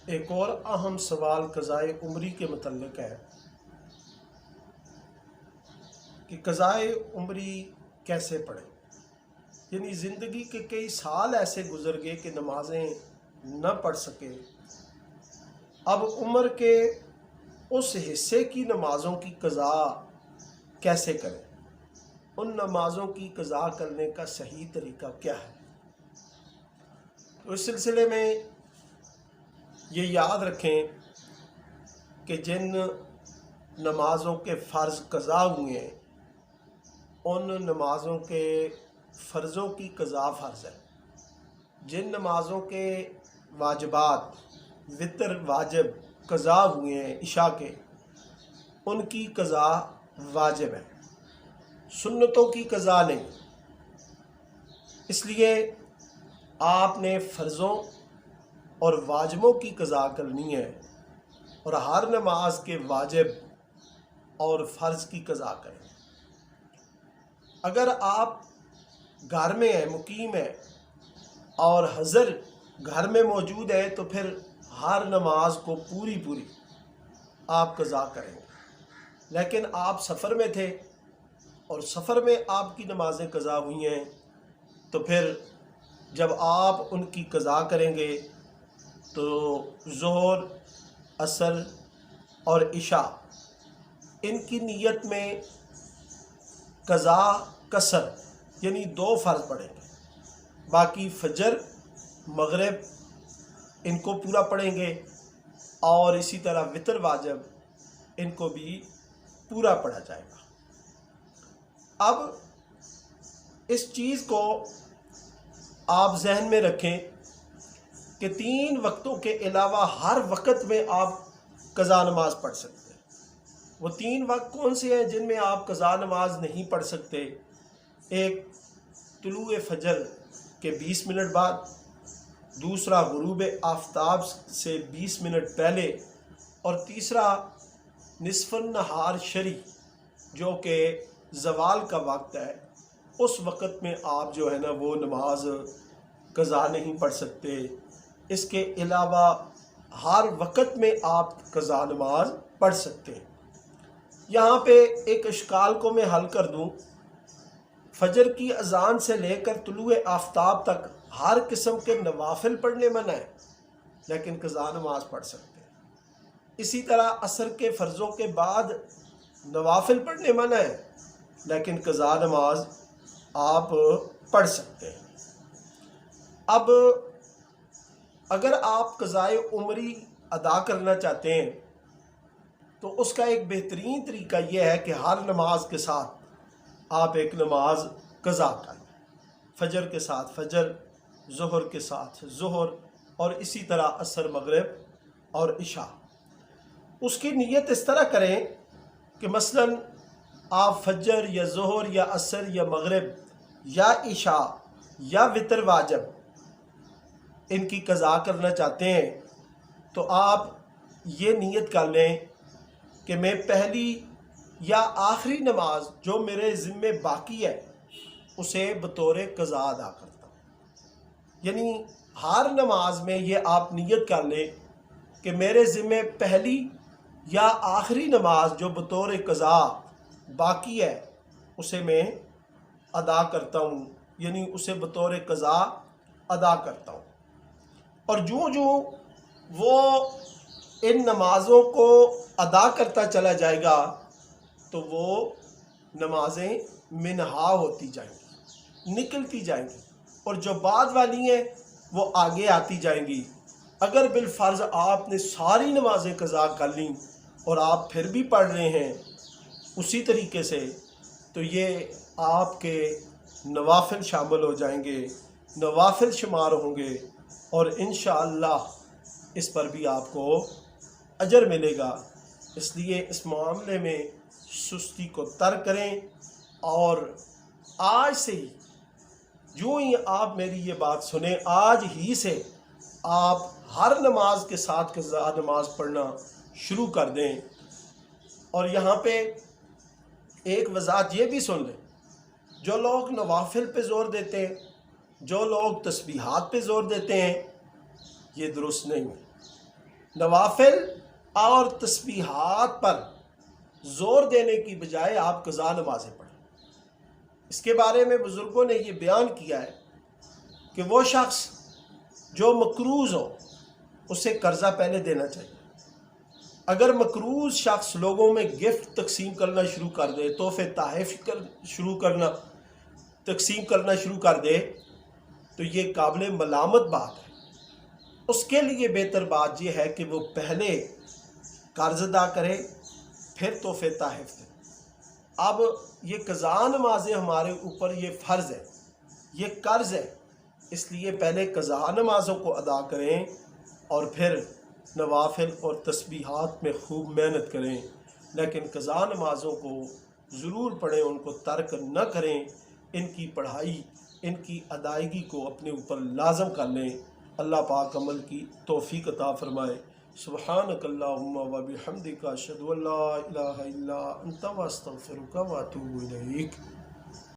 ایک اور اہم سوال قضائے عمری کے متعلق ہے کہ قضائے عمری کیسے پڑھیں. یعنی زندگی کے کئی سال ایسے گزر گئے کہ نمازیں نہ پڑھ سکے. اب عمر کے اس حصے کی نمازوں کی قضا کیسے کریں؟ ان نمازوں کی قضا کرنے کا صحیح طریقہ کیا ہے؟ تو اس سلسلے میں یہ یاد رکھیں کہ جن نمازوں کے فرض قضا ہوئے ہیں ان نمازوں کے فرضوں کی قضا فرض ہے. جن نمازوں کے واجبات وتر واجب قضا ہوئے ہیں عشاء کے، ان کی قضا واجب ہے، سنتوں کی قضا نہیں. اس لیے آپ نے فرضوں اور واجبوں کی قضا کرنی ہے اور ہر نماز کے واجب اور فرض کی قضا کریں. اگر آپ گھر میں ہیں، مقیم ہیں اور حضر گھر میں موجود ہے تو پھر ہر نماز کو پوری آپ قضا کریں گے. لیکن آپ سفر میں تھے اور سفر میں آپ کی نمازیں قضا ہوئی ہیں تو پھر جب آپ ان کی قضا کریں گے تو ظہر، عصر اور عشاء ان کی نیت میں قضا قصر یعنی 2 فرض پڑھیں گے. باقی فجر، مغرب ان کو پورا پڑھیں گے اور اسی طرح وتر واجب ان کو بھی پورا پڑھا جائے گا. اب اس چیز کو آپ ذہن میں رکھیں کہ 3 وقتوں کے علاوہ ہر وقت میں آپ قضا نماز پڑھ سکتے ہیں. وہ 3 وقت کون سے ہیں جن میں آپ قضا نماز نہیں پڑھ سکتے؟ ایک طلوع فجر کے 20 منٹ بعد، دوسرا غروب آفتاب سے 20 منٹ پہلے، اور تیسرا نصف النہار شری جو کہ زوال کا وقت ہے. اس وقت میں آپ جو ہے نا وہ نماز قضا نہیں پڑھ سکتے. اس کے علاوہ ہر وقت میں آپ قضا نماز پڑھ سکتے ہیں. یہاں پہ ایک اشکال کو میں حل کر دوں. فجر کی اذان سے لے کر طلوع آفتاب تک ہر قسم کے نوافل پڑھنے منع ہے لیکن قضا نماز پڑھ سکتے ہیں. اسی طرح عصر کے فرضوں کے بعد نوافل پڑھنے منع ہے لیکن قضا نماز آپ پڑھ سکتے ہیں. اب اگر آپ قضائے عمری ادا کرنا چاہتے ہیں تو اس کا ایک بہترین طریقہ یہ ہے کہ ہر نماز کے ساتھ آپ ایک نماز قضا کریں. فجر کے ساتھ فجر، ظہر کے ساتھ ظہر، اور اسی طرح عصر، مغرب اور عشاء. اس کی نیت اس طرح کریں کہ مثلا آپ فجر یا ظہر یا عصر یا مغرب یا عشاء یا وتر واجب ان کی قضا کرنا چاہتے ہیں تو آپ یہ نیت کر لیں کہ میں پہلی یا آخری نماز جو میرے ذمے باقی ہے اسے بطور قضا ادا کرتا ہوں. یعنی ہر نماز میں یہ آپ نیت کر لیں کہ میرے ذمے پہلی یا آخری نماز جو بطور قضا باقی ہے اسے میں ادا کرتا ہوں، یعنی اسے بطور قضا ادا کرتا ہوں. اور جو وہ ان نمازوں کو ادا کرتا چلا جائے گا تو وہ نمازیں منہا ہوتی جائیں گی، نکلتی جائیں گی، اور جو بعد والی ہیں وہ آگے آتی جائیں گی. اگر بالفرض آپ نے ساری نمازیں قضا کر لیں اور آپ پھر بھی پڑھ رہے ہیں اسی طریقے سے تو یہ آپ کے نوافل شامل ہو جائیں گے، نوافل شمار ہوں گے اور انشاءاللہ اس پر بھی آپ کو اجر ملے گا. اس لیے اس معاملے میں سستی کو ترک کریں اور آج سے ہی جو ہی آپ میری یہ بات سنیں آج ہی سے آپ ہر نماز کے ساتھ قضا نماز پڑھنا شروع کر دیں. اور یہاں پہ ایک وضاحت یہ بھی سن لیں، جو لوگ نوافل پہ زور دیتے ہیں، جو لوگ تسبیحات پہ زور دیتے ہیں، یہ درست نہیں ہے. نوافل اور تسبیحات پر زور دینے کی بجائے آپ قضا نمازیں پڑھیں۔ اس کے بارے میں بزرگوں نے یہ بیان کیا ہے کہ وہ شخص جو مقروض ہو اسے قرضہ پہلے دینا چاہیے۔ اگر مقروض شخص لوگوں میں گفٹ تقسیم کرنا شروع کر دے، تحفے تحائف تقسیم کرنا شروع کر دے تو یہ قابل ملامت بات ہے۔ اس کے لیے بہتر بات یہ ہے کہ وہ پہلے قرض ادا کرے پھر تحفے تحائف دے۔ اب یہ قضا نمازیں ہمارے اوپر یہ فرض ہے، یہ قرض ہے، اس لیے پہلے قضا نمازوں کو ادا کریں اور پھر نوافل اور تسبیحات میں خوب محنت کریں، لیکن قضا نمازوں کو ضرور پڑھیں، ان کو ترک نہ کریں، ان کی پڑھائی، ان کی ادائیگی کو اپنے اوپر لازم کر لیں۔ اللہ پاک عمل کی توفیق عطا فرمائے۔ سبحانک اللہم و بحمدک، اشہد ان لا الہ الا انت، واستغفرک واتوب الیک۔